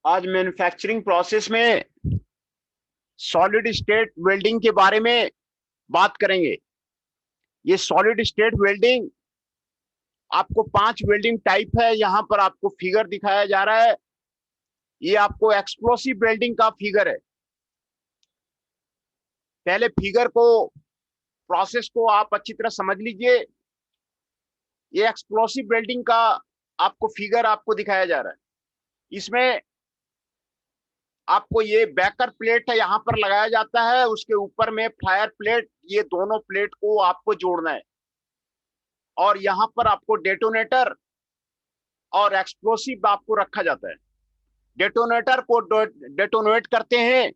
आज manufacturing process में solid state welding के बारे में बात करेंगे। ये सॉलिड स्टेट वेल्डिंग आपको 5 वेल्डिंग टाइप है, यहां पर आपको फिगर दिखाया जा रहा है। ये आपको एक्सप्लोसिव वेल्डिंग का फिगर है। पहले फिगर को, प्रोसेस को आप अच्छी तरह समझ लीजिए। ये एक्सप्लोसिव वेल्डिंग का आपको फिगर आपको दिखाया जा रहा है। इसमें आपको ये बैकर प्लेट है, यहां पर लगाया जाता है, उसके ऊपर में फायर प्लेट, ये दोनों प्लेट को आपको जोड़ना है। और यहां पर आपको डेटोनेटर और एक्सप्लोसिव आपको रखा जाता है। डेटोनेटर को डेटोनेट करते हैं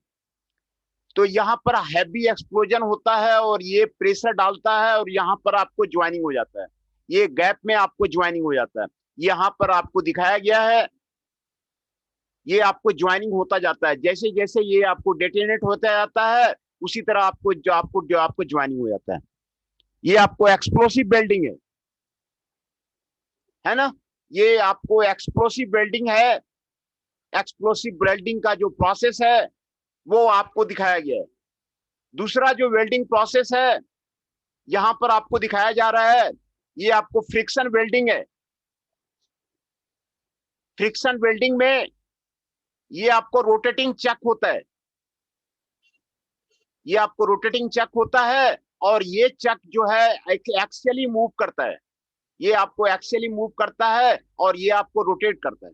तो यहाँ पर हैवी एक्सप्लोजन होता है और ये प्रेशर डालता है और यहाँ पर आपको ज्वाइनिंग हो जाता है। ये गैप में आपको ज्वाइनिंग हो जाता है। यहाँ पर आपको दिखाया गया है, ये आपको ज्वाइनिंग होता जाता है। जैसे जैसे ये आपको डेटोनेट होता जाता है उसी तरह आपको ज्वाइनिंग हो जाता है। ये आपको एक्सप्लोसिव वेल्डिंग है ना। ये आपको एक्सप्लोसिव वेल्डिंग है। एक्सप्लोसिव वेल्डिंग का जो प्रोसेस है वो आपको दिखाया गया है। दूसरा जो वेल्डिंग प्रोसेस है यहां पर आपको दिखाया जा रहा है, ये आपको फ्रिक्शन वेल्डिंग है। फ्रिक्शन वेल्डिंग में ये आपको रोटेटिंग चक होता है। ये आपको रोटेटिंग चक होता है और ये चक जो है एक्सियली मूव करता है। ये आपको एक्सियली मूव करता है और ये आपको रोटेट करता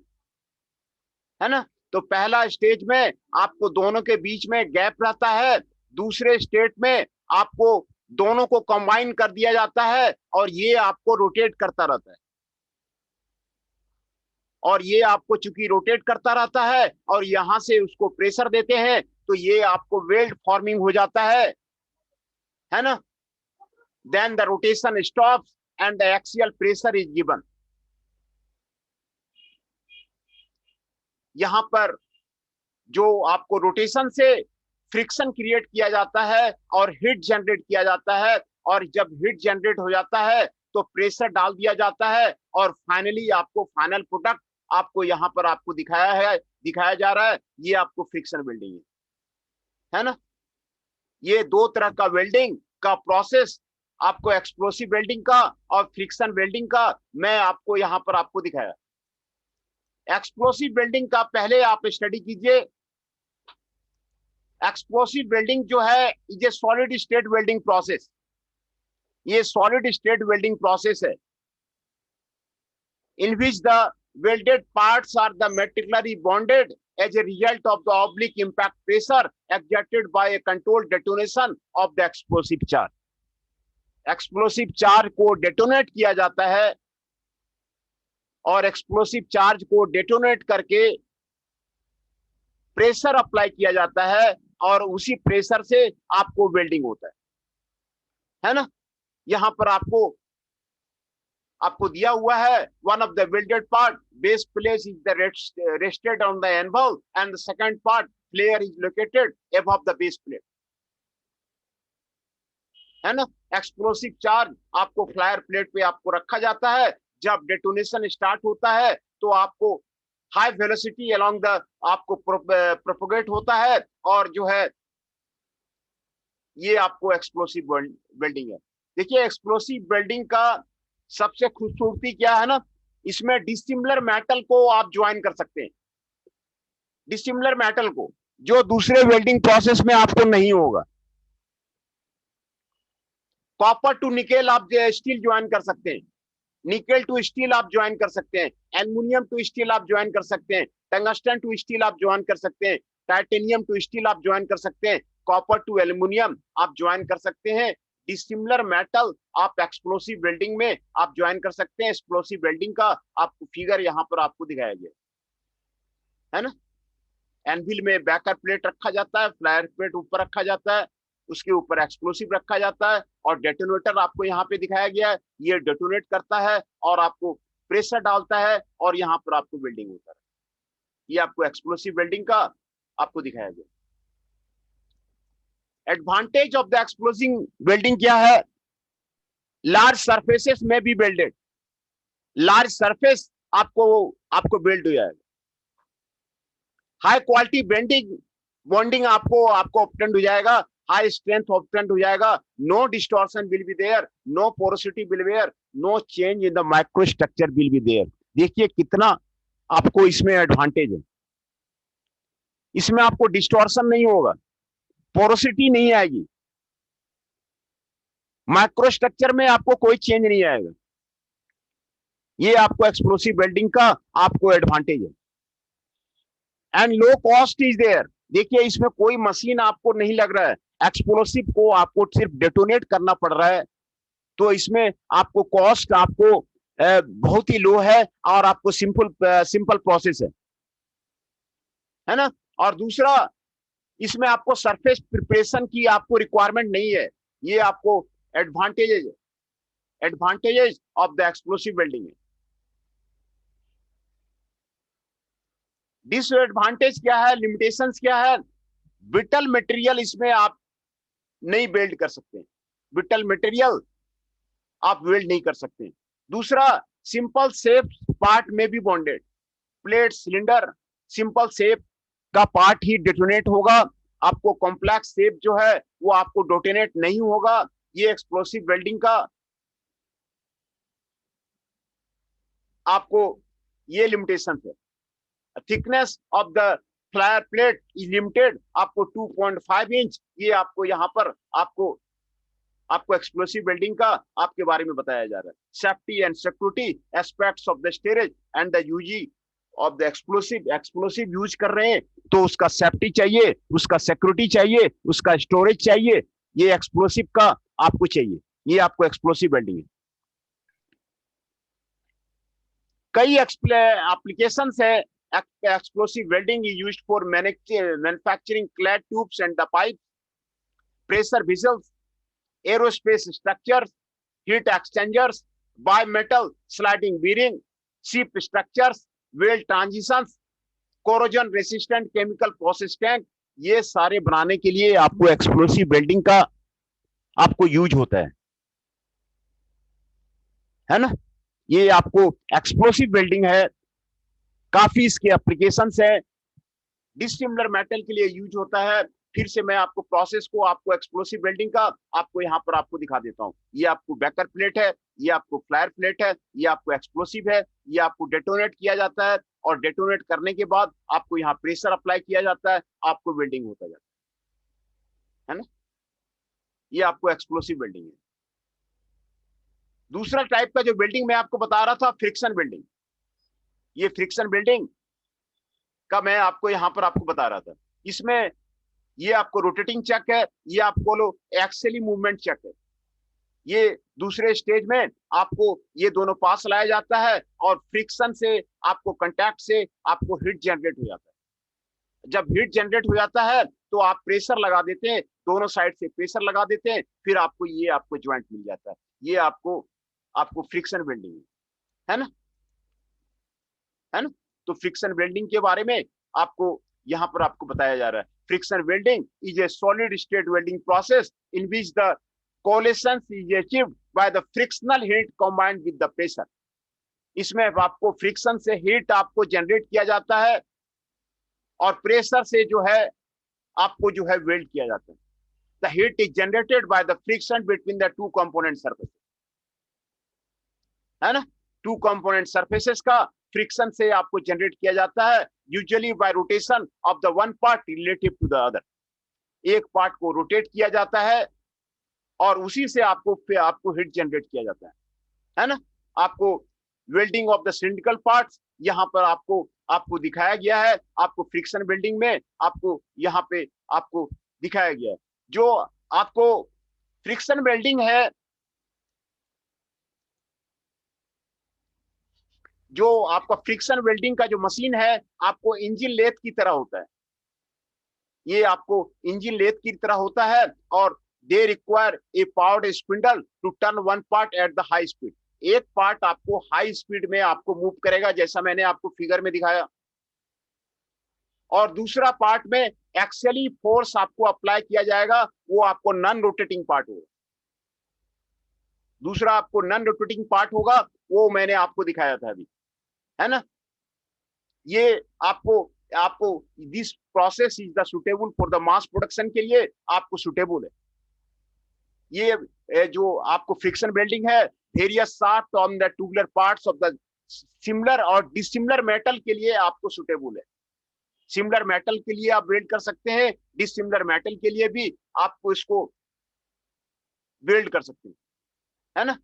है ना। तो पहला स्टेज में आपको दोनों के बीच में गैप रहता है। दूसरे स्टेज में आपको दोनों को कंबाइन कर दिया जाता है और ये आपको रोटेट करता रहता है। और ये आपको चूंकि रोटेट करता रहता है और यहां से उसको प्रेशर देते हैं तो ये आपको वेल्ड फॉर्मिंग हो जाता है ना। Then the rotation stops and the axial pressure is given. यहां पर जो आपको रोटेशन से फ्रिक्शन क्रिएट किया जाता है और हीट जनरेट किया जाता है। और जब हीट जनरेट हो जाता है तो प्रेशर डाल दिया जाता है और फाइनली आपको फाइनल प्रोडक्ट आपको यहां पर आपको दिखाया जा रहा है। ये आपको फ्रिक्शन वेल्डिंग है ना। ये दो तरह का वेल्डिंग का प्रोसेस, आपको एक्सप्लोसिव वेल्डिंग का और फ्रिक्शन वेल्डिंग का मैं आपको यहां पर आपको दिखाया। एक्सप्लोसिव वेल्डिंग का पहले आप स्टडी कीजिए। एक्सप्लोसिव वेल्डिंग जो है is a solid state welding process. ये सॉलिड स्टेट वेल्डिंग प्रोसेस है in which the welded parts are the metallically bonded as a result of the oblique impact pressure exerted by a controlled detonation of the explosive charge. Explosive charge को detonate किया जाता है और explosive charge को detonate करके pressure apply किया जाता है और उसी प्रेशर से आपको वेल्डिंग होता है ना। यहां पर आपको दिया हुआ है, one of the welded part base place is the rested on the anvil and the second part flyer is located above the base plate, है ना। एक्सप्लोसिव चार्ज आपको फ्लायर प्लेट पे आपको रखा जाता है। जब डेटोनेशन स्टार्ट होता है तो आपको हाई वेलोसिटी अलोंग द आपको प्रोपोगेट होता है और जो है ये आपको एक्सप्लोसिव वेल्डिंग है। देखिए एक्सप्लोसिव वेल्डिंग का सबसे खूबसूरती क्या है ना, इसमें डिसिमिलर मेटल को आप ज्वाइन कर सकते हैं। डिसिमिलर मेटल को जो दूसरे वेल्डिंग प्रोसेस में आपको नहीं होगा। कॉपर टू निकेल आप स्टील ज्वाइन कर सकते हैं, निकेल टू स्टील आप ज्वाइन कर सकते हैं, एल्युमिनियम टू स्टील आप ज्वाइन कर सकते हैं, टंगस्टन टू स्टील आप ज्वाइन कर सकते हैं, टाइटेनियम टू स्टील आप ज्वाइन कर सकते हैं, कॉपर टू एल्युमिनियम आप ज्वाइन कर सकते हैं। डिसिमिलर मेटल आप एक्सप्लोसिव वेल्डिंग में आप ज्वाइन कर सकते हैं। एक्सप्लोसिव वेल्डिंग का आपको फिगर यहां पर आपको दिखाया गया है ना। एनविल में बैकर प्लेट रखा जाता है, फ्लायर प्लेट ऊपर रखा जाता है, उसके ऊपर एक्सप्लोसिव रखा जाता है और डेटोनेटर आपको यहाँ पे दिखाया गया है। ये डेटोनेट करता है और आपको प्रेशर डालता है और यहाँ पर आपको वेल्डिंग होता है। ये आपको एक्सप्लोसिव वेल्डिंग का आपको दिखाया गया। Advantage of the explosive welding क्या है? लार्ज सरफेसेस में भी वेल्डेड, लार्ज सरफेस आपको आपको वेल्ड हो जाएगा। हाई क्वालिटी बेंडिंग बॉन्डिंग आपको ऑब्टेंड हो जाएगा, हाई स्ट्रेंथ ऑब्टेंड हो जाएगा, no distortion will be there, no porosity will be there, no change in the micro structure will be there. देखिए कितना आपको इसमें एडवांटेज है। इसमें आपको डिस्टॉर्शन नहीं होगा, पोरोसिटी नहीं आएगी, माइक्रो स्ट्रक्चर में आपको कोई चेंज नहीं आएगा। ये आपको एक्सप्लोसिव वेल्डिंग का आपको एडवांटेज है। And low cost is there. देखिए इसमें कोई मशीन आपको नहीं लग रहा है, एक्सप्लोसिव को आपको सिर्फ डेटोनेट करना पड़ रहा है, तो इसमें आपको कॉस्ट आपको बहुत ही लो है और आपको सिंपल प्रोसेस है ना। और दूसरा, इसमें आपको सरफेस प्रिपरेशन की आपको रिक्वायरमेंट नहीं है। ये आपको advantages of the explosive welding है। डिसएडवांटेज क्या है, लिमिटेशंस क्या है? ब्रिटल मटेरियल इसमें आप नहीं वेल्ड कर सकते, ब्रिटल मटेरियल आप वेल्ड नहीं कर सकते। दूसरा, सिंपल शेप पार्ट में भी bonded, plate cylinder simple shape का पार्ट ही डेटोनेट होगा, आपको कॉम्प्लेक्स शेप जो है वो आपको डेटोनेट नहीं होगा। ये एक्सप्लोसिव वेल्डिंग का आपको ये लिमिटेशन है। Thickness of the flyer plate is limited, आपको 2.5 इंच, ये आपको यहाँ पर आपको एक्सप्लोसिव वेल्डिंग का आपके बारे में बताया जा रहा है। Safety and security aspects of the storage and the usage of the explosive use कर रहे हैं तो उसका सेफ्टी चाहिए, उसका सिक्योरिटी चाहिए, उसका स्टोरेज चाहिए, ये एक्सप्लोसिव का आपको चाहिए। ये आपको एक्सप्लोसिव वेल्डिंग है। कई एप्लीकेशन है। Explosive welding is used for manufacturing clad tubes and the pipes, pressure vessels, aerospace structures, heat exchangers, bimetal sliding bearing, ship structures, weld transitions, corrosion resistant chemical process tank, ये सारे बनाने के लिए आपको explosive welding का आपको use होता है ना। ये आपको एक्सप्लोसिव वेल्डिंग है, काफी इसके एप्लीकेशंस है, डिसिमिलर मेटल के लिए यूज होता है। फिर से मैं आपको प्रोसेस को आपको एक्सप्लोसिव वेल्डिंग का आपको यहाँ पर आपको दिखा देता हूँ। ये आपको बैकर प्लेट है, ये आपको फ्लायर प्लेट है, ये आपको एक्सप्लोसिव है, ये आपको डेटोनेट किया जाता है और डेटोनेट करने के बाद आपको यहाँ प्रेशर अप्लाई किया जाता है, आपको वेल्डिंग होता जाता है ना। ये आपको एक्सप्लोसिव वेल्डिंग है। दूसरा टाइप का जो वेल्डिंग मैं आपको बता रहा था, फ्रिक्शन वेल्डिंग। ये फ्रिक्शन वेल्डिंग का मैं आपको यहाँ पर आपको बता रहा था। इसमें ये आपको रोटेटिंग चक है, ये आपको लो एक्सेली मूवमेंट चक है। ये दूसरे स्टेज में आपको ये दोनों पास लाया जाता है और फ्रिक्शन से आपको कांटेक्ट से आपको हीट जनरेट हो जाता है। जब हीट जनरेट हो जाता है तो आप प्रेशर लगा देते हैं, दोनों साइड से प्रेशर लगा देते हैं, फिर आपको ये आपको ज्वाइंट मिल जाता है। ये आपको फ्रिक्शन वेल्डिंग है ना, है ना। तो फ्रिक्शन वेल्डिंग के बारे में आपको यहाँ पर आपको बताया जा रहा है। Friction welding is A solid state welding process in which the coalition is achieved by the frictional heat combined with the pressure. इसमें आपको फ्रिक्शन से हीट आपको जनरेट किया जाता है और प्रेशर से जो है आपको जो है वेल्ड किया जाता है। The heat is generated by the friction between the two component surfaces, है ना। टू कंपोनेंट सरफेसेस का फ्रिक्शन से आपको जनरेट किया जाता है, usually by rotation of the one part relative to the other. एक पार्ट को रोटेट किया जाता है और उसी से आपको हीट जनरेट किया जाता है ना। आपको welding of the cylindrical parts यहाँ पर आपको दिखाया गया है। आपको फ्रिक्शन वेल्डिंग में आपको यहाँ पे आपको दिखाया गया है। जो आपको फ्रिक्शन वेल्डिंग है, जो आपका फ्रिक्शन वेल्डिंग का जो मशीन है आपको इंजन लेथ की तरह होता है। ये आपको इंजन लेथ की तरह होता है और they require a powered spindle to turn one part at the high speed. एक पार्ट आपको हाई स्पीड में आपको मूव करेगा, जैसा मैंने आपको फिगर में दिखाया, और दूसरा पार्ट में एक्सियली फोर्स आपको अप्लाई किया जाएगा, वो आपको नॉन रोटेटिंग पार्ट होगा। दूसरा आपको नॉन रोटेटिंग पार्ट होगा, वो मैंने आपको दिखाया था अभी, है ना। ये आपको आपको this process is the suitable for the mass production के लिए आपको सुटेबल है। ये जो आपको फ्रिक्शन वेल्डिंग है, various shaft on the tubular parts of the similar और डिसिमिलर मेटल के लिए आपको सुटेबल है। सिमिलर मेटल के लिए आप वेल्ड कर सकते हैं, डिसिमिलर मेटल के लिए भी आपको इसको वेल्ड कर सकते हैं, है ना।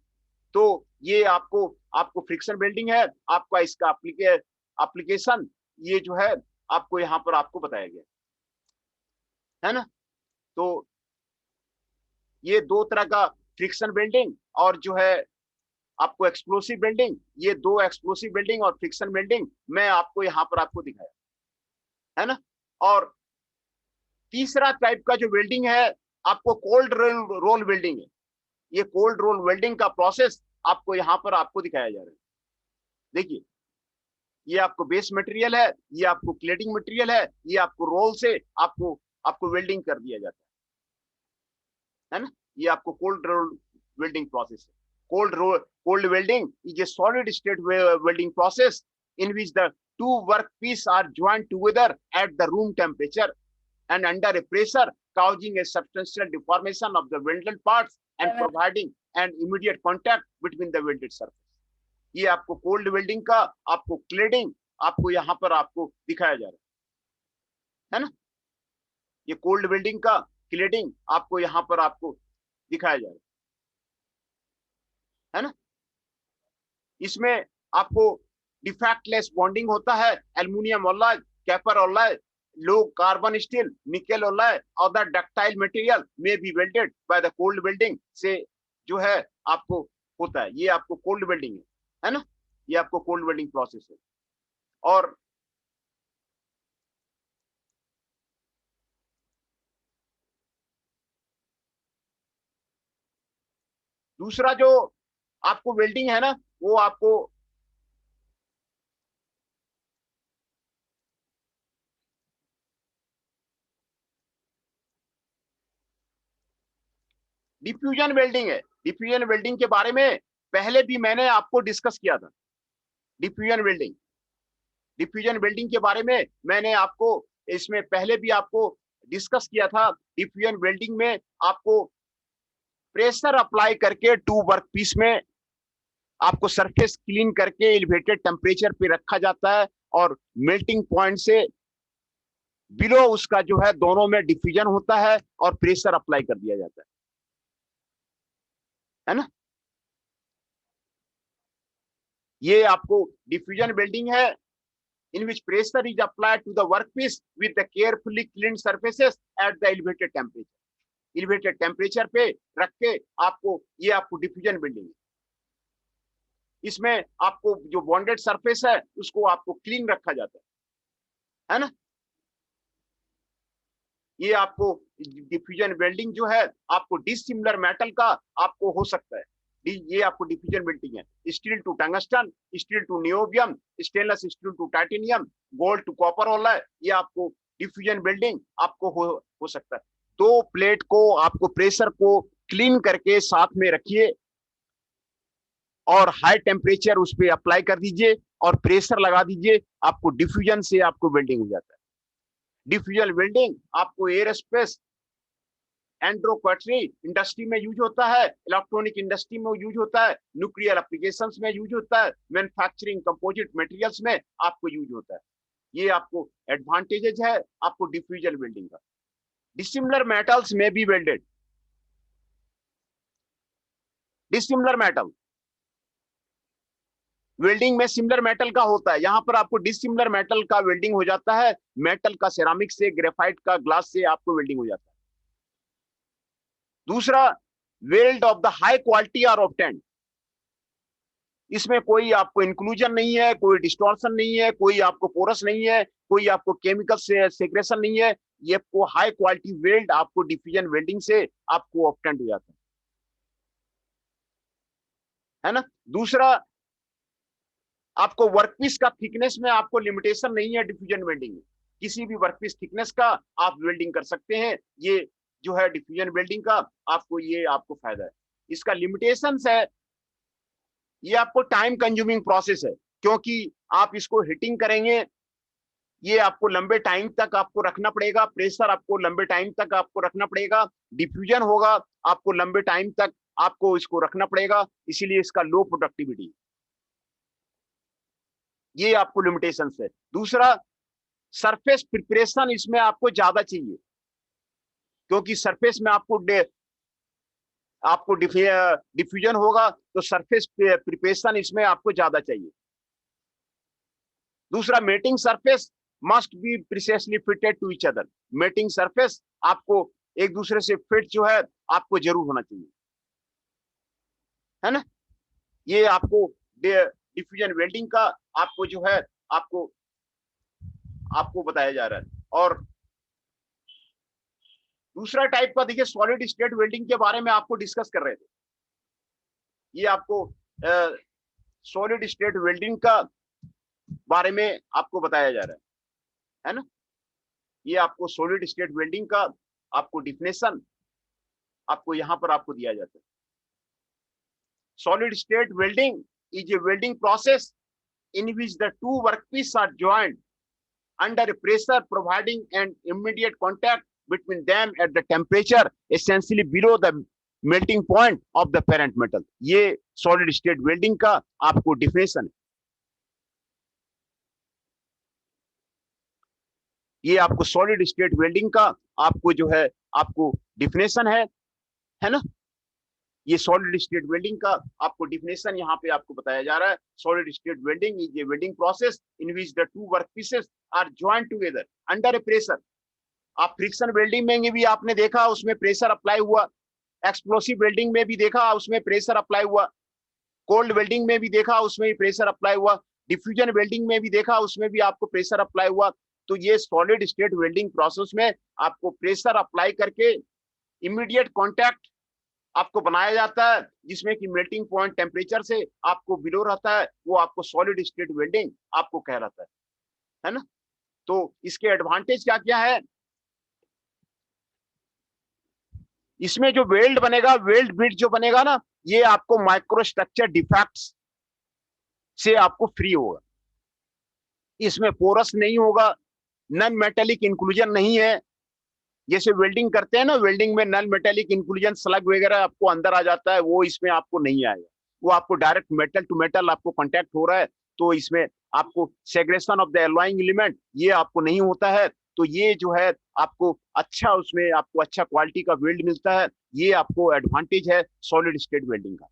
तो ये आपको आपको फ्रिक्शन वेल्डिंग है, आपका इसका एप्लीकेशन ये जो है आपको यहाँ पर आपको बताया गया, है ना। तो ये दो तरह का फ्रिक्शन वेल्डिंग और जो है आपको एक्सप्लोसिव वेल्डिंग, ये दो एक्सप्लोसिव वेल्डिंग और फ्रिक्शन वेल्डिंग मैं आपको यहाँ पर आपको दिखाया, है ना। और तीसरा टाइप का जो वेल्डिंग है आपको कोल्ड रोल वेल्डिंग है। ये कोल्ड रोल वेल्डिंग का प्रोसेस आपको यहाँ पर आपको दिखाया जा रहा है। देखिए, ये आपको बेस मटेरियल है, ये आपको क्लेडिंग मटेरियल है, ये आपको रोल से आपको आपको वेल्डिंग कर दिया जाता है ना। ये आपको कोल्ड रोल वेल्डिंग प्रोसेस है। Cold welding is A solid state welding process in which the two workpieces are joined together at the room temperature and under a pressure, causing a substantial deformation of the welded parts and providing an immediate contact between the welded surface. ये आपको cold welding का आपको cladding आपको यहाँ पर आपको दिखाया जा रहा है ना। ये कोल्ड वेल्डिंग का क्लेडिंग आपको यहाँ पर आपको दिखाया जा रहा है ना। इसमें आपको डिफेक्टलेस बॉन्डिंग होता है, aluminium alloy, copper alloy, low carbon steel, nickel alloy और द डक्टाइल मटेरियल में be welded by the cold welding से जो है आपको होता है। ये आपको कोल्ड वेल्डिंग है ना। ये आपको कोल्ड वेल्डिंग प्रोसेस है। और दूसरा जो आपको वेल्डिंग है ना, वो आपको डिफ्यूजन वेल्डिंग है। डिफ्यूजन वेल्डिंग के बारे में पहले भी मैंने आपको डिस्कस किया था। डिफ्यूजन वेल्डिंग डिफ्यूजन वेल्डिंग के बारे में मैंने आपको इसमें पहले भी आपको डिस्कस किया था। डिफ्यूजन वेल्डिंग में आपको प्रेशर अप्लाई करके टू वर्क पीस में आपको सरफेस क्लीन करके एलिवेटेड टेम्परेचर पे रखा जाता है और मेल्टिंग पॉइंट से बिलो उसका जो है दोनों में डिफ्यूजन होता है और प्रेशर अप्लाई कर दिया जाता है ना। ये आपको डिफ्यूजन वेल्डिंग है in which pressure is applied to the workpiece with the carefully cleaned surfaces at the elevated temperature. Elevated temperature पे रख के आपको ये आपको डिफ्यूजन वेल्डिंग है। इसमें आपको जो बॉन्डेड सरफेस है उसको आपको क्लीन रखा जाता है ना। ये आपको डिफ्यूजन वेल्डिंग जो है आपको डिसिमिलर मेटल का आपको हो सकता है। ये आपको डिफ्यूजन वेल्डिंग है। Steel to tungsten, steel to niobium, stainless steel to titanium, gold to copper होला है। ये आपको डिफ्यूजन वेल्डिंग आपको हो सकता है। दो प्लेट को आपको प्रेशर को क्लीन करके साथ में रखिए और हाई टेम्परेचर उस पर अप्लाई कर दीजिए और प्रेशर लगा दीजिए, आपको डिफ्यूजन से आपको वेल्डिंग हो जाता है। डिफ्यूजन वेल्डिंग आपको एयरोस्पेस एंड्रोक्वाटरी इंडस्ट्री में यूज होता है, इलेक्ट्रॉनिक इंडस्ट्री में यूज होता है, न्यूक्लियर एप्लीकेशंस में यूज होता है, मैन्युफैक्चरिंग कंपोजिट मटेरियल्स में आपको यूज होता है। ये आपको एडवांटेजेस है आपको डिफ्यूजन वेल्डिंग का। डिसिमिलर मेटल्स में भी वेल्डेड। डिसिमिलर मेटल वेल्डिंग में सिमिलर मेटल का होता है, यहां पर आपको डिसिमिलर मेटल का वेल्डिंग हो जाता है। मेटल का सेरामिक से, ग्रेफाइट का, ग्लास से आपको वेल्डिंग हो जाता है। दूसरा, weld of the high quality are obtained. इसमें कोई आपको इंक्लूजन नहीं है, कोई डिस्टॉर्शन नहीं है, कोई आपको पोरस नहीं है, कोई आपको केमिकल से सेग्रेशन नहीं है। ये आपको हाई क्वालिटी वेल्ड आपको डिफ्यूजन वेल्डिंग से आपको ऑब्टेंड हो जाता है ना। दूसरा, आपको वर्कपीस का थिकनेस में आपको लिमिटेशन नहीं है डिफ्यूजन वेल्डिंग में, किसी भी वर्कपीस थिकनेस का आप वेल्डिंग कर सकते हैं। ये जो है डिफ्यूजन वेल्डिंग का आपको ये आपको फायदा है। इसका लिमिटेशंस है, ये आपको टाइम कंज्यूमिंग प्रोसेस है, क्योंकि आप इसको हीटिंग करेंगे, ये आपको लंबे टाइम तक आपको रखना पड़ेगा, प्रेशर आपको लंबे टाइम तक आपको रखना पड़ेगा, डिफ्यूजन होगा आपको लंबे टाइम तक आपको इसको रखना पड़ेगा, इसीलिए इसका लो प्रोडक्टिविटी, ये आपको लिमिटेशंस है। दूसरा, सरफेस प्रिपरेशन इसमें आपको ज्यादा चाहिए, क्योंकि सरफेस में आपको डिफ्यूजन होगा तो सरफेस प्रिपरेशन इसमें आपको ज्यादा चाहिए। दूसरा, mating surface must be precisely fitted to each other, mating surface आपको एक दूसरे से फिट जो है आपको जरूर होना चाहिए, है ना। ये आपको डिफ्यूजन वेल्डिंग का आपको जो है आपको आपको बताया जा रहा है। और दूसरा टाइप का देखिए, सॉलिड स्टेट वेल्डिंग के बारे में आपको डिस्कस कर रहे थे। ये आपको सॉलिड स्टेट वेल्डिंग का बारे में आपको बताया जा रहा है ना। ये आपको सॉलिड स्टेट वेल्डिंग का आपको डिफिनेशन आपको यहां पर आपको दिया जाता है। Solid state welding is a welding process in which the two workpieces are joined under pressure, providing an immediate contact between them at the temperature essentially below the melting point of the parent metal. ये solid state welding का आपको definition है। ये आपको solid state welding का आपको जो है आपको definition है ना। ये सॉलिड स्टेट वेल्डिंग का आपको डिफिनेशन यहाँ पे आपको बताया जा रहा है। Solid state welding is a welding process in which the two work pieces are joint together under a pressure. आप फ्रिक्शन वेल्डिंग में भी आपने देखा, उसमें प्रेशर अप्लाई हुआ, एक्सप्लोसिव वेल्डिंग में भी देखा उसमें प्रेशर अप्लाई हुआ, कोल्ड वेल्डिंग में भी देखा उसमें भी प्रेशर अप्लाई हुआ, डिफ्यूजन वेल्डिंग में भी देखा उसमें भी आपको प्रेशर अप्लाई हुआ। तो ये सॉलिड स्टेट वेल्डिंग प्रोसेस में आपको प्रेशर अप्लाई करके इमीडिएट कॉन्टैक्ट आपको बनाया जाता है, जिसमें कि मेल्टिंग पॉइंट टेम्परेचर से आपको बिलो रहता है, वो आपको सॉलिड स्टेट वेल्डिंग आपको कहलाता है ना। तो इसके एडवांटेज क्या क्या है, इसमें जो वेल्ड बनेगा, वेल्ड बिट जो बनेगा ना, ये आपको माइक्रोस्ट्रक्चर डिफेक्ट्स से आपको फ्री होगा। इसमें पोरस नहीं होगा, नॉन मेटेलिक इंक्लूजन नहीं है। जैसे वेल्डिंग करते हैं ना, वेल्डिंग में नॉन मेटेलिक इंक्लूजन स्लग वगैरह आपको अंदर आ जाता है, वो इसमें आपको नहीं आएगा। वो आपको डायरेक्ट मेटल टू मेटल आपको कांटेक्ट हो रहा है, तो इसमें आपको segregation of the alloying element ये आपको नहीं होता है। तो ये जो है आपको अच्छा, उसमें आपको अच्छा क्वालिटी का वेल्ड मिलता है। ये आपको एडवांटेज है सॉलिड स्टेट वेल्डिंग का,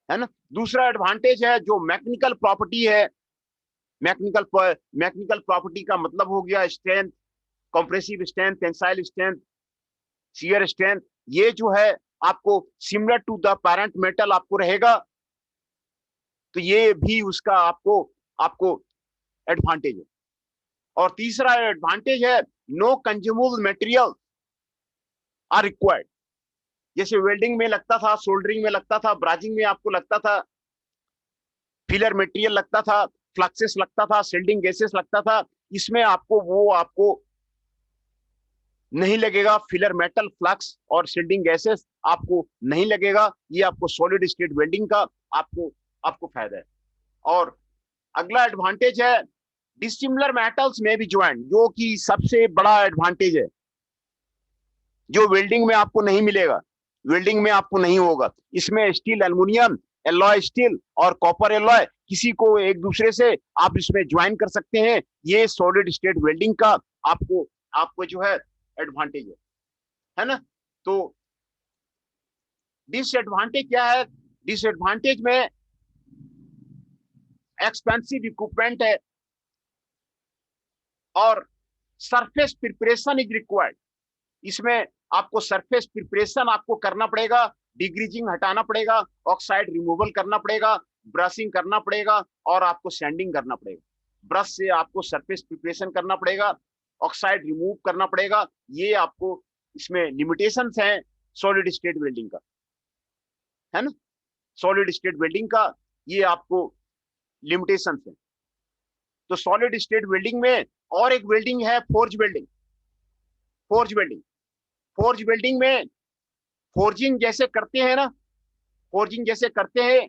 है ना। दूसरा एडवांटेज है जो मैकेनिकल प्रॉपर्टी है। मैकेनिकल प्रॉपर्टी का मतलब हो गया strength, compressive strength, tensile strength, shear strength. ये जो है आपको similar to the parent metal आपको रहेगा, तो ये भी उसका आपको एडवांटेज है। और तीसरा एडवांटेज है no consumable material are required. जैसे वेल्डिंग में लगता था, सोल्डरिंग में लगता था, ब्राजिंग में आपको लगता था, फिलर मटेरियल लगता था, फ्लक्सेस लगता था, शिल्डिंग गैसेस लगता था। इसमें आपको नहीं लगेगा, फिलर मेटल, फ्लक्स और शिल्डिंग गैसेस आपको नहीं लगेगा। ये आपको सॉलिड स्टेट वेल्डिंग का आपको फायदा है। और अगला एडवांटेज है डिसिमिलर मेटल्स में भी ज्वाइंट, जो कि सबसे बड़ा एडवांटेज है, जो वेल्डिंग में आपको नहीं मिलेगा, वेल्डिंग में आपको नहीं होगा। इसमें स्टील, एल्युमिनियम, एलॉय स्टील और कॉपर एलॉय किसी को एक दूसरे से आप इसमें ज्वाइन कर सकते हैं। ये सॉलिड स्टेट वेल्डिंग का आपको जो है एडवांटेज है ना। तो डिसएडवांटेज क्या है, डिसएडवांटेज में एक्सपेंसिव इक्विपमेंट है और सरफेस प्रिपरेशन इज रिक्वायर्ड। इसमें आपको सरफेस प्रिपरेशन आपको करना पड़ेगा, डिग्रीजिंग हटाना पड़ेगा, ऑक्साइड रिमूवल करना पड़ेगा, ब्रशिंग करना पड़ेगा और आपको सैंडिंग करना पड़ेगा। ब्रश से आपको सरफेस प्रिपरेशन करना पड़ेगा, ऑक्साइड रिमूव करना पड़ेगा। ये आपको इसमें लिमिटेशंस हैं सॉलिड स्टेट वेल्डिंग का, है ना। सॉलिड स्टेट वेल्डिंग का ये आपको लिमिटेशंस है। तो सॉलिड स्टेट वेल्डिंग में और एक वेल्डिंग है forge welding. Forge welding, forge welding में फोर्जिंग जैसे करते हैं ना, फोर्जिंग जैसे करते हैं,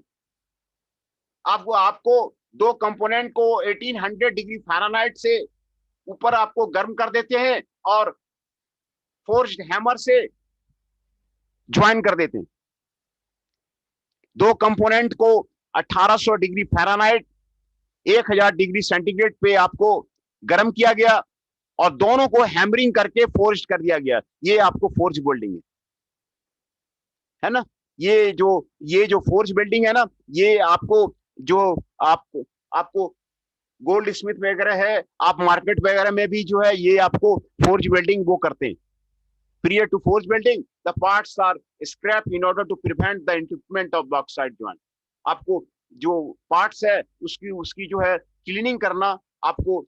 आपको दो कंपोनेंट को 1800 डिग्री फ़ारेनहाइट से ऊपर आपको गर्म कर देते हैं और फोर्ज्ड हैमर से ज्वाइन कर देते हैं। दो कंपोनेंट को 1800 डिग्री फ़ारेनहाइट 1000 डिग्री सेंटीग्रेड पे आपको गर्म किया गया और दोनों को हैमरिंग करके फोर्ज कर दिया गया। ये आपको फोर्ज वेल्डिंग है ना। ये जो फोर्ज वेल्डिंग है ना, ये आपको जो आपको आपको गोल्ड स्मिथ वगैरह है, आप मार्केट वगैरह में भी जो है ये आपको फोर्ज वेल्डिंग वो करते हैं। Prior to forge welding, the parts are scrapped in order to prevent the encroachment of the oxide joint. आपको जो पार्ट्स है उसकी जो है क्लीनिंग करना आपको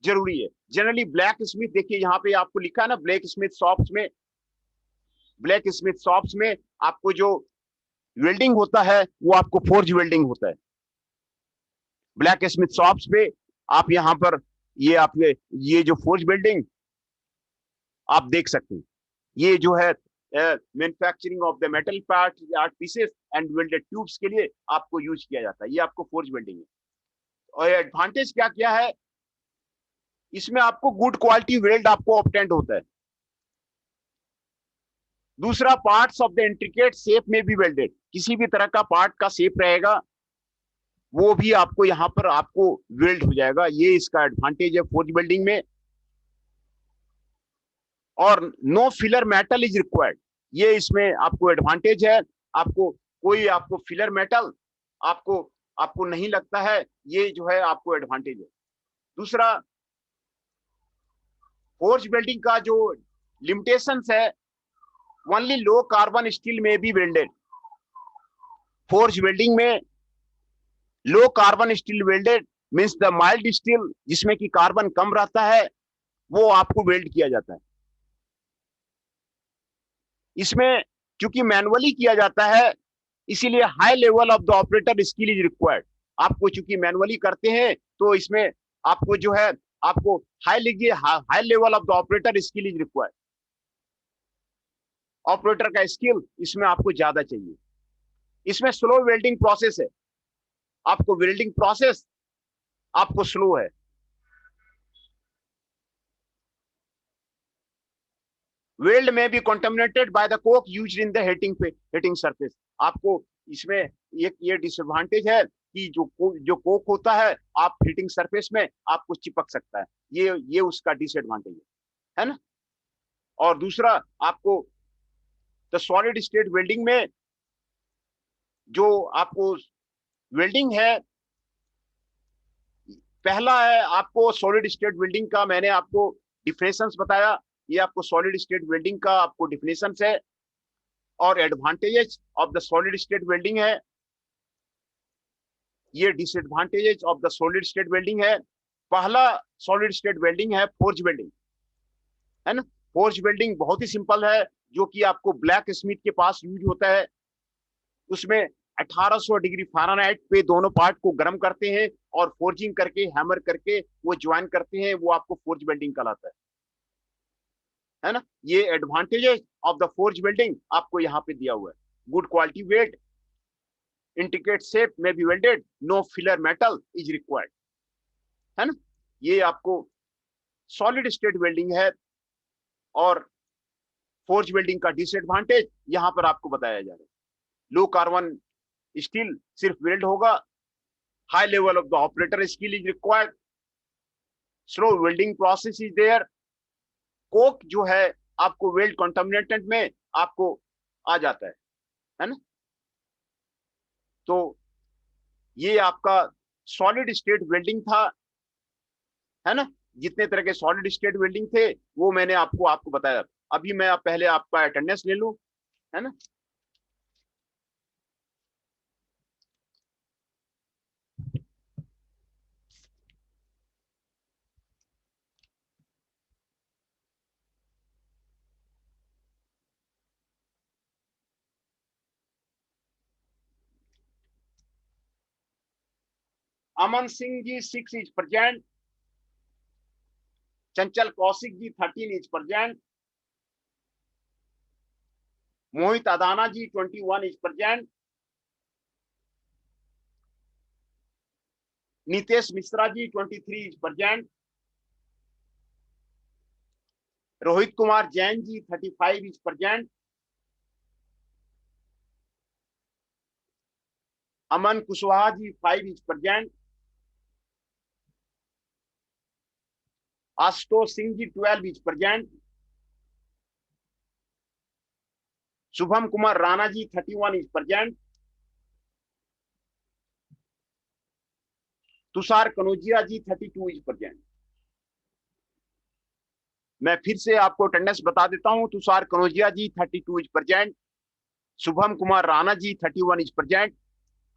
जरूरी है। जनरली ब्लैक स्मिथ, देखिए यहाँ पे आपको लिखा है ना, ब्लैक स्मिथ शॉप्स में आपको जो वेल्डिंग होता है वो आपको फोर्ज वेल्डिंग होता है। ब्लैक स्मिथ शॉप्स पे आप यहाँ पर ये जो फोर्ज वेल्डिंग आप देख सकते हैं। ये जो है manufacturing of the metal part art pieces and welded tubes के लिए आपको यूज किया जाता है। ये आपको फोर्ज वेल्डिंग है। और एडवांटेज क्या क्या है इसमें, आपको गुड क्वालिटी वेल्ड आपको ऑब्टेंड होता है। दूसरा, parts of the intricate shape में भी वेल्डेड, किसी भी तरह का पार्ट का शेप रहेगा वो भी आपको यहाँ पर आपको वेल्ड हो जाएगा। ये इसका एडवांटेज है फोर्ज वेल्डिंग में। और no filler metal is required, ये इसमें आपको एडवांटेज है। आपको फिलर मेटल आपको नहीं लगता है, ये जो है आपको एडवांटेज है। दूसरा, फोर्ज वेल्डिंग का जो लिमिटेशंस है, ओनली लो कार्बन स्टील में बी वेल्डेड। फोर्ज वेल्डिंग में लो carbon steel welded means the mild steel जिसमें कि कार्बन कम रहता है वो आपको वेल्ड किया जाता है। इसमें क्योंकि मैनुअली किया जाता है इसीलिए high level of the operator skill is required. आपको चूंकि मैनुअली करते हैं तो इसमें आपको जो है आपको high level of the operator skill is required. Operator का स्किल इसमें आपको ज्यादा चाहिए। इसमें स्लो वेल्डिंग प्रोसेस है, आपको वेल्डिंग प्रोसेस आपको स्लो है। वेल्ड में भी contaminated by the Coke used in the heating surface. आपको इसमें एक ये डिसएडवांटेज है कि जो कोक होता है आप हीटिंग सरफेस में आपको चिपक सकता है, ये उसका डिसएडवांटेज है ना। और दूसरा, आपको द सॉलिड स्टेट वेल्डिंग में जो आपको वेल्डिंग है, पहला है आपको सॉलिड स्टेट वेल्डिंग का मैंने आपको डिफिनेशंस बताया, ये आपको सॉलिड स्टेट वेल्डिंग का आपको डिफिनेशंस है। और advantages of the solid state welding है, ये disadvantages of the solid state welding है। पहला सॉलिड स्टेट वेल्डिंग है फोर्ज वेल्डिंग, है ना। फोर्ज वेल्डिंग बहुत ही सिंपल है, जो कि आपको ब्लैक स्मिथ के पास यूज होता है। उसमें 1800 डिग्री फ़ारेनहाइट पे दोनों पार्ट को गर्म करते हैं और फोर्जिंग करके हैमर करके वो ज्वाइन करते हैं, वो आपको फोर्ज वेल्डिंग कहलाता है ना। ये advantages of the forge welding आपको यहाँ पे दिया हुआ है। Good quality weld, intricate shape में भी welded, no filler metal is required, है ना। ये आपको सॉलिड स्टेट वेल्डिंग है। और फोर्ज वेल्डिंग का डिसएडवांटेज यहाँ पर आपको बताया जा रहा है। लो कार्बन स्टील सिर्फ वेल्ड होगा, high level of the operator skill is required, slow welding process is there. Coke जो है आपको वेल्ड कंटामिनेटेड में आपको आ जाता है ना। तो ये आपका सॉलिड स्टेट वेल्डिंग था, है ना। जितने तरह के सॉलिड स्टेट वेल्डिंग थे वो मैंने आपको बताया। अभी मैं पहले आपका अटेंडेंस ले लूं, है ना। Aman Singh ji 6 is present, Chanchal Kaushik ji 13 is present, Mohit Adana ji 21 is present, Nitesh Mishra ji 23 is present, Rohit Kumar Jain ji 35 is present, Aman Kushwaha ji 5 is present, Ashutosh Singh ji 12 is present, Shubham Kumar Rana ji 31 is present, Tushar Kanaujia ji 32 is present. मैं फिर से आपको अटेंडेंस बता देता हूं। Tushar Kanaujia ji 32 is present, Shubham Kumar Rana ji 31 is present,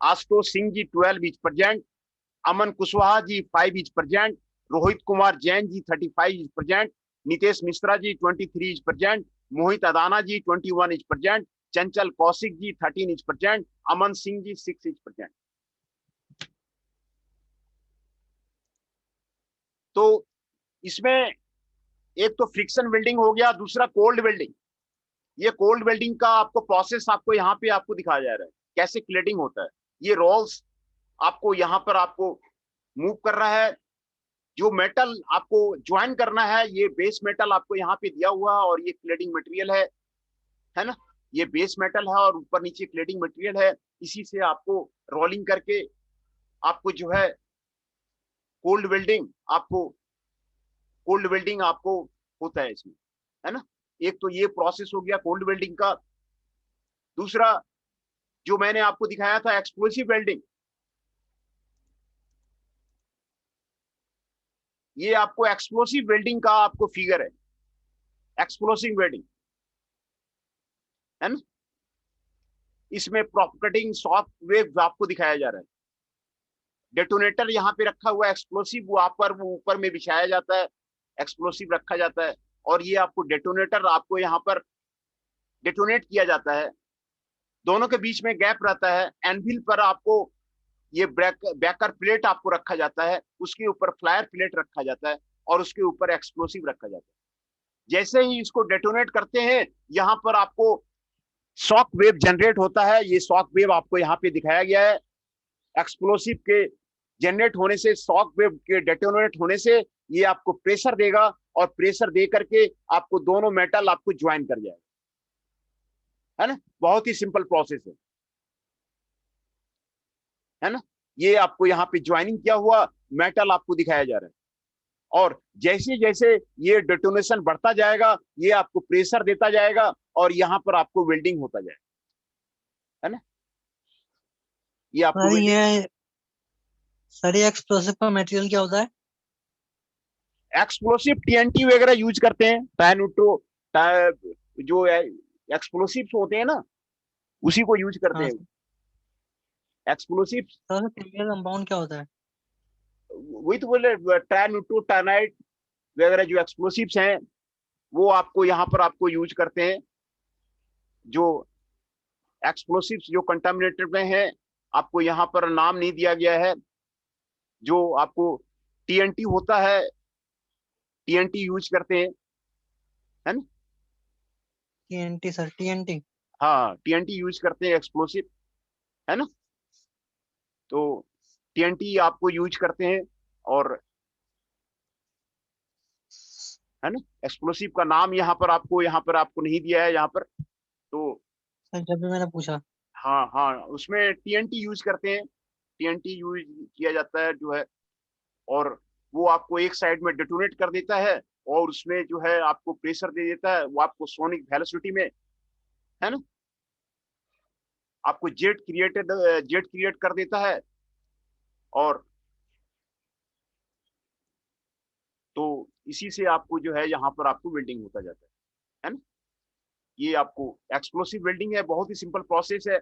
Ashutosh Singh ji 12 is present, Aman Kushwaha ji 5 is present, Rohit Kumar Jain ji 35 is present, Nitesh Mishra ji 23 is present, Mohit Adana ji 21 is present, Chanchal Kaushik ji 13 is present, Aman Singh ji 6 is present. तो इसमें एक तो फ्रिक्शन वेल्डिंग हो गया, दूसरा कोल्ड वेल्डिंग। ये कोल्ड वेल्डिंग का आपको प्रोसेस आपको यहाँ पे आपको दिखाया जा रहा है, कैसे क्लेडिंग होता है। ये रोल्स आपको यहाँ पर आपको मूव कर रहा है। जो मेटल आपको ज्वाइन करना है, ये बेस मेटल आपको यहाँ पे दिया हुआ है और ये क्लेडिंग मटेरियल है ना। ये बेस मेटल है और ऊपर नीचे क्लेडिंग मटेरियल है। इसी से आपको रोलिंग करके आपको जो है कोल्ड वेल्डिंग आपको होता है इसमें, है ना। एक तो ये प्रोसेस हो गया कोल्ड वेल्डिंग का। दूसरा जो मैंने आपको दिखाया था एक्सप्लोसिव वेल्डिंग, ये आपको एक्सप्लोसिव वेल्डिंग का आपको फिगर है, एक्सप्लोसिव वेल्डिंग, है ना। इसमें प्रोपकटिंग शॉक वेव आपको दिखाया जा रहा है। डेटोनेटर यहाँ पे रखा हुआ है, एक्सप्लोसिव वहां पर वो ऊपर में बिछाया जाता है, एक्सप्लोसिव रखा जाता है और ये आपको डेटोनेटर आपको यहाँ पर डेटोनेट किया जाता है। दोनों के बीच में गैप रहता है। एनविल पर आपको ये बैकर प्लेट आपको रखा जाता है, उसके ऊपर फ्लायर प्लेट रखा जाता है और उसके ऊपर एक्सप्लोसिव रखा जाता है। जैसे ही इसको डेटोनेट करते हैं, यहाँ पर आपको शॉक वेव जनरेट होता है। ये शॉक वेव आपको यहाँ पे दिखाया गया है। एक्सप्लोसिव के जनरेट होने से, शॉक वेव के डेटोनेट होने से ये आपको प्रेशर देगा और प्रेशर दे करके आपको दोनों मेटल आपको ज्वाइन कर जाएगा, है ना। बहुत ही सिंपल प्रोसेस है ना। ये आपको यहाँ पे ज्वाइनिंग किया हुआ मेटल आपको दिखाया जा रहा है और जैसे जैसे ये डेटोनेशन बढ़ता जाएगा, ये आपको प्रेशर देता जाएगा और यहाँ पर आपको वेल्डिंग होता जाएगा, है ना। ये आपको सर ये एक्सप्लोसिव का मटेरियल क्या होता है? एक्सप्लोसिव टीएनटी वगैरह यूज करते हैं। टायनूट्रो जो एक्सप्लोसिव्स होते हैं ना, उसी को यूज करते हाँ हैं sir. Explosive. Sir chemical compound क्या होता है? वही तो बोले, टायनूट्रो टाइनाइट वगैरह जो एक्सप्लोसिव्स हैं वो आपको यहाँ पर आपको यूज करते हैं। जो एक्सप्लोसिव्स जो कंटामिनेटेड में है, आपको यहाँ पर नाम नहीं दिया गया है। जो आपको टीएनटी होता है, टीएनटी यूज करते हैं, है ना। TNT sir, TNT. हाँ, टीएनटी यूज करते हैं एक्सप्लोसिव, है ना। तो टीएनटी आपको यूज करते हैं और, है ना। एक्सप्लोसिव का नाम यहाँ पर आपको नहीं दिया है यहाँ पर। तो सर जब भी मैंने पूछा। हाँ हाँ, उसमें टीएनटी यूज करते हैं, टीएनटी यूज किया जाता है जो है। और वो आपको एक साइड में डेटोनेट कर देता है और उसमें जो है आपको प्रेशर दे देता है, वो आपको सोनिक वेलोसिटी में, है ना, आपको जेट क्रिएट कर देता है। और तो इसी से आपको जो है यहाँ पर आपको वेल्डिंग होता जाता है ना। ये आपको एक्सप्लोसिव वेल्डिंग है, बहुत ही सिंपल प्रोसेस है।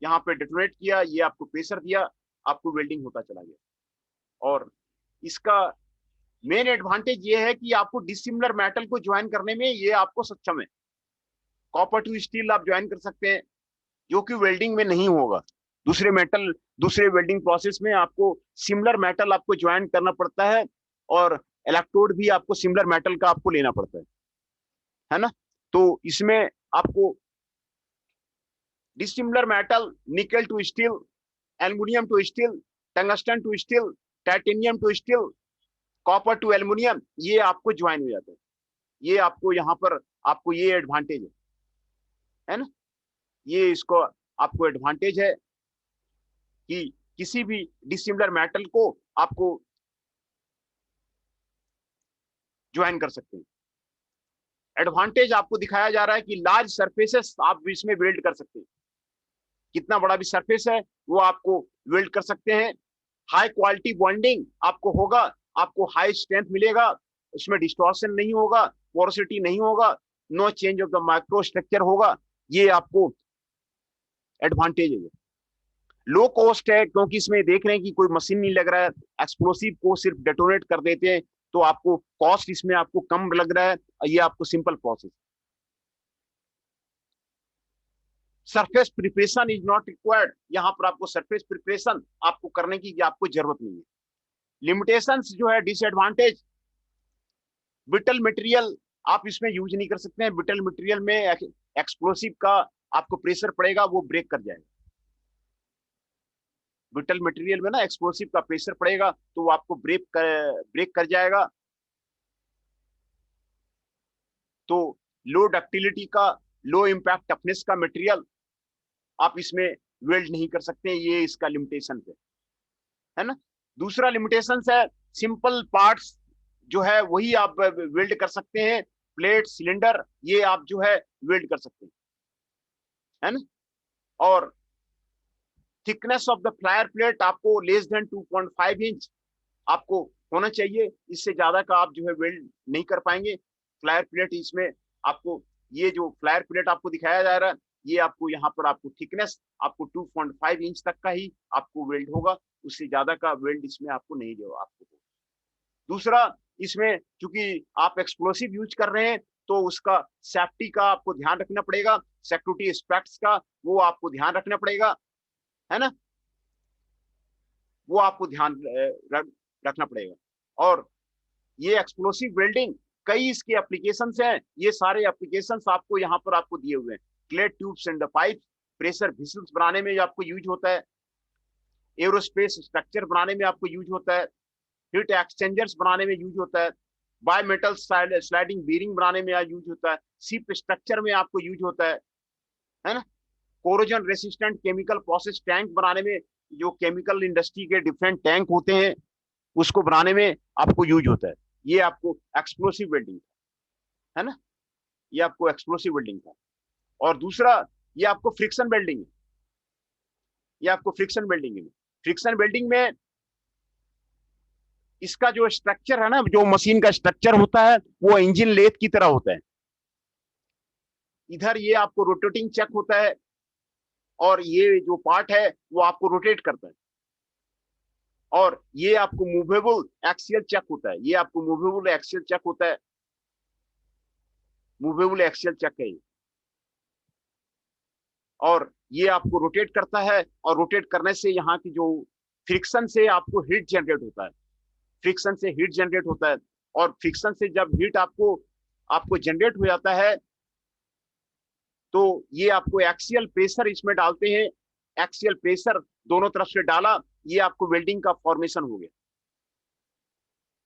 यहाँ पे डेटोनेट किया, ये आपको प्रेशर दिया, आपको वेल्डिंग होता चला गया। और इसका मेन एडवांटेज ये है कि आपको डिसिमिलर मेटल को ज्वाइन करने में ये आपको सक्षम है। कॉपर टू स्टील आप ज्वाइन कर सकते हैं, जो कि वेल्डिंग में नहीं होगा, दूसरे वेल्डिंग प्रोसेस में आपको सिमिलर मेटल आपको ज्वाइन करना पड़ता है, और इलेक्ट्रोड भी आपको सिमिलर मेटल का आपको लेना पड़ता है ना। तो इसमें आपको dissimilar metal, nickel to steel, aluminium to steel, tungsten to steel, titanium to steel, copper to aluminium, ये आपको ज्वाइन हो जाता है। ये आपको यहाँ पर आपको ये एडवांटेज है ना, ये इसको आपको एडवांटेज है कि किसी भी डिसिमिलर मेटल को आपको ज्वाइन कर सकते हैं। एडवांटेज आपको दिखाया जा रहा है कि लार्ज सरफेसेस आप इसमें वेल्ड कर सकते हैं, कितना बड़ा भी सरफेस है वो आपको वेल्ड कर सकते हैं। हाई क्वालिटी बॉन्डिंग आपको होगा, आपको हाई स्ट्रेंथ मिलेगा, उसमें डिस्टॉर्शन नहीं होगा, पोरोसिटी नहीं होगा, no change of the micro structure होगा, ये आपको एडवांटेज है। लो कॉस्ट है क्योंकि इसमें देख रहे हैं कि कोई मशीन नहीं लग रहा है, एक्सप्लोसिव को सिर्फ डेटोनेट कर देते हैं, तो आपको कॉस्ट इसमें आपको कम लग रहा है, ये आपको simple process. Surface preparation is not required, यहाँ पर आपको सरफेस प्रिपरेशन आपको करने की आपको जरूरत नहीं है। लिमिटेशंस जो है, डिसएडवांटेज, ब्रिटल मटेरियल आप इसमें यूज नहीं कर सकते हैं। ब्रिटल मटेरियल में एक्सप्लोसिव का आपको प्रेशर पड़ेगा, वो ब्रेक कर जाएगा। ब्रिटल मटेरियल में ना एक्सप्लोसिव का प्रेशर पड़ेगा तो वो आपको ब्रेक कर जाएगा। तो लो डक्टिलिटी का, लो इम्पैक्ट टफनेस का मटेरियल आप इसमें वेल्ड नहीं कर सकते, ये इसका लिमिटेशन है ना। दूसरा लिमिटेशन है, सिंपल पार्ट्स जो है वही आप वेल्ड कर सकते हैं, प्लेट, सिलेंडर, ये आप जो है वेल्ड कर सकते हैं, है ना। और thickness of the flyer plate आपको लेस देन 2.5 इंच आपको होना चाहिए, इससे ज्यादा का आप जो है वेल्ड नहीं कर पाएंगे। फ्लायर प्लेट इसमें आपको, ये जो फ्लायर प्लेट आपको दिखाया जा रहा है, ये आपको यहाँ पर आपको थिकनेस आपको 2.5 इंच तक का ही आपको वेल्ड होगा, उससे ज्यादा का वेल्ड इसमें आपको नहीं देगा आपको। दूसरा, इसमें चूंकि आप एक्सप्लोसिव यूज कर रहे हैं तो उसका सेफ्टी का आपको ध्यान रखना पड़ेगा, सिक्योरिटी एस्पेक्ट्स का वो आपको ध्यान रखना पड़ेगा, है ना, वो आपको ध्यान रखना पड़ेगा। और ये एक्सप्लोसिव वेल्डिंग कई इसके एप्लीकेशंस हैं, ये सारे एप्लीकेशंस आपको यहाँ पर आपको दिए हुए हैं। Clad tubes and the pipe, pressure vessels बनाने में आपको यूज होता है, एरोस्पेस स्ट्रक्चर बनाने में आपको यूज होता है, हीट एक्सचेंजर्स बनाने में यूज होता है, बायोमेटल स्लाइडिंग बीरिंग बनाने में यूज होता है, शिप स्ट्रक्चर में आपको यूज होता है ना। Corrosion resistant chemical process tank बनाने में, जो केमिकल इंडस्ट्री के डिफरेंट टैंक होते हैं उसको बनाने में आपको यूज होता है, ये आपको एक्सप्लोसिव वेल्डिंग है ना, ये आपको एक्सप्लोसिव वेल्डिंग था। और दूसरा, ये आपको फ्रिक्शन वेल्डिंग है, ये आपको फ्रिक्शन वेल्डिंग है। फ्रिक्शन वेल्डिंग में इसका जो स्ट्रक्चर है ना, जो मशीन का स्ट्रक्चर होता है वो इंजन लेथ की तरह होता है। इधर ये आपको रोटेटिंग चक होता है और ये जो पार्ट है वो आपको रोटेट करता है, और ये आपको मूवेबल एक्सियल चक होता है, ये आपको मूवेबल एक्सियल चक होता है, मूवेबल एक्सियल चक है। और ये आपको रोटेट करता है, और रोटेट करने से यहाँ की जो फ्रिक्शन से आपको हीट जनरेट होता है, फ्रिक्शन से हीट जनरेट होता है, और फ्रिक्शन से जब हीट आपको आपको जनरेट हो जाता है तो ये आपको एक्सियल प्रेशर इसमें डालते हैं, एक्सियल प्रेशर दोनों तरफ से डाला, ये आपको वेल्डिंग का फॉर्मेशन हो गया।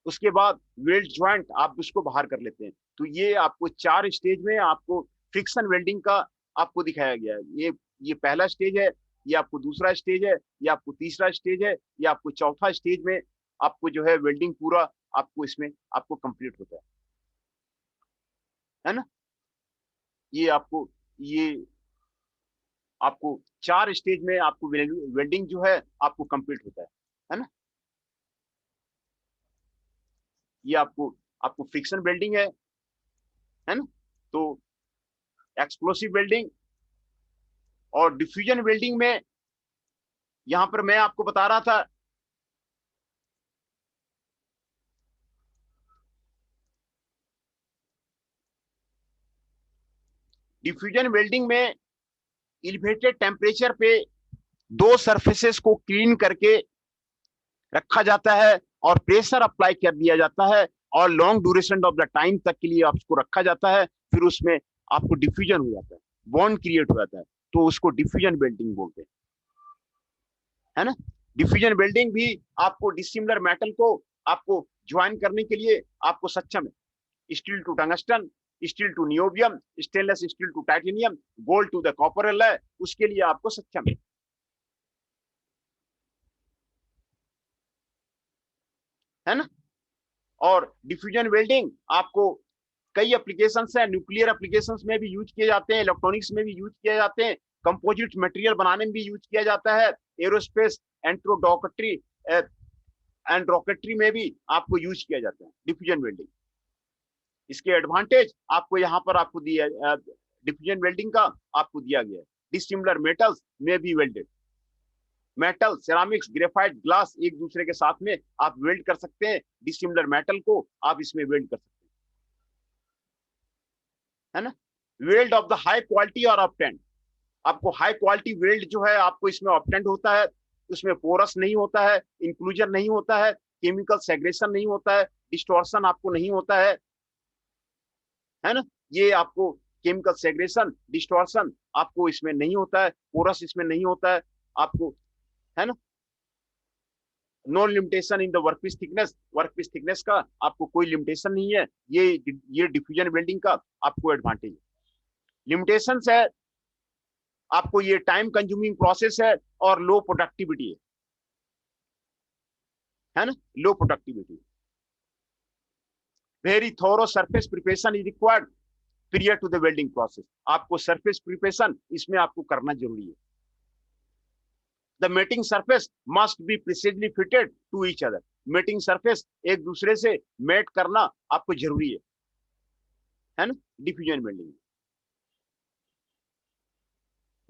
उसके बाद वेल्ड ज्वाइंट आप उसको बाहर कर लेते हैं। तो ये आपको 4 स्टेज में आपको फ्रिक्शन वेल्डिंग का आपको दिखाया गया है। ये पहला स्टेज है, ये आपको दूसरा स्टेज है, ये आपको तीसरा स्टेज है, ये आपको चौथा स्टेज में आपको जो है वेल्डिंग पूरा आपको इसमें आपको कंप्लीट होता है ना। ये आपको 4 स्टेज में आपको वेल्डिंग जो है आपको कंप्लीट होता है ना। ये आपको आपको फ्रिक्शन वेल्डिंग है ना। तो एक्सप्लोसिव वेल्डिंग और डिफ्यूजन वेल्डिंग में यहां पर मैं आपको बता रहा था, डिफ्यूजन वेल्डिंग में एलिवेटेड टेम्परेचर पे दो सरफेसेस को क्लीन करके रखा जाता है और प्रेशर अप्लाई कर दिया जाता है और long duration of the time तक के लिए आपको रखा जाता है, फिर उसमें आपको डिफ्यूजन हो जाता है, बॉन्ड क्रिएट हो जाता है, तो उसको डिफ्यूजन वेल्डिंग बोलते हैं, है ना। डिफ्यूजन वेल्डिंग भी आपको डिसिमिलर मेटल को आपको ज्वाइन करने के लिए आपको सक्षम है। Steel to tungsten, steel to niobium, stainless steel to titanium, gold to the copper alloy, उसके लिए आपको सक्षम है ना। और डिफ्यूजन वेल्डिंग आपको कई एप्लीकेशंस है, न्यूक्लियर एप्लीकेशंस में भी यूज किए जाते हैं, इलेक्ट्रॉनिक्स में भी यूज किए जाते हैं, कंपोजिट मटेरियल बनाने में भी यूज किया जाता है, एरोस्पेस एंट्रोडॉकेट्री एंड रॉकेटरी में भी आपको यूज किया जाता है डिफ्यूजन वेल्डिंग। इसके एडवांटेज आपको यहाँ पर आपको दिया, डिफ्यूजन वेल्डिंग का आपको दिया गया है। डिसिमिलर मेटल्स में भी welded, metal, ceramics, graphite, glass एक दूसरे के साथ में आप वेल्ड कर सकते हैं, डिसिमिलर मेटल को आप इसमें वेल्ड कर सकते हैं, है ना। Weld of the high quality और ऑब्टेंड, आपको हाई क्वालिटी वेल्ड जो है आपको इसमें ऑब्टेंड होता है, उसमें पोरस नहीं होता है, इंक्लूजन नहीं होता है, केमिकल सेग्रेशन नहीं होता है, डिस्टॉर्शन आपको नहीं होता है ना। ये आपको केमिकल सेग्रेशन, डिस्टॉर्शन आपको इसमें नहीं होता है, पोरस इसमें नहीं होता है आपको, है ना। No limitation in the workpiece thickness, workpiece thickness का आपको कोई लिमिटेशन नहीं है, ये डिफ्यूजन वेल्डिंग का आपको एडवांटेज है। लिमिटेशंस है आपको, ये टाइम कंज्यूमिंग प्रोसेस है और लो प्रोडक्टिविटी है ना, low productivity. Very thorough surface preparation is required prior to the welding process, आपको सरफेस प्रिपरेशन इसमें आपको करना जरूरी है। The mating surface must be precisely fitted to each other, mating surface एक दूसरे से मेट करना आपको जरूरी है ना डिफ्यूजन वेल्डिंग।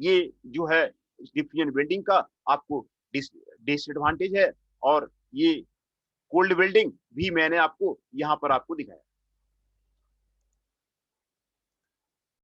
ये जो है डिफ्यूजन वेल्डिंग का आपको डिसएडवांटेज है, और ये कोल्ड वेल्डिंग भी मैंने आपको यहाँ पर आपको दिखाया।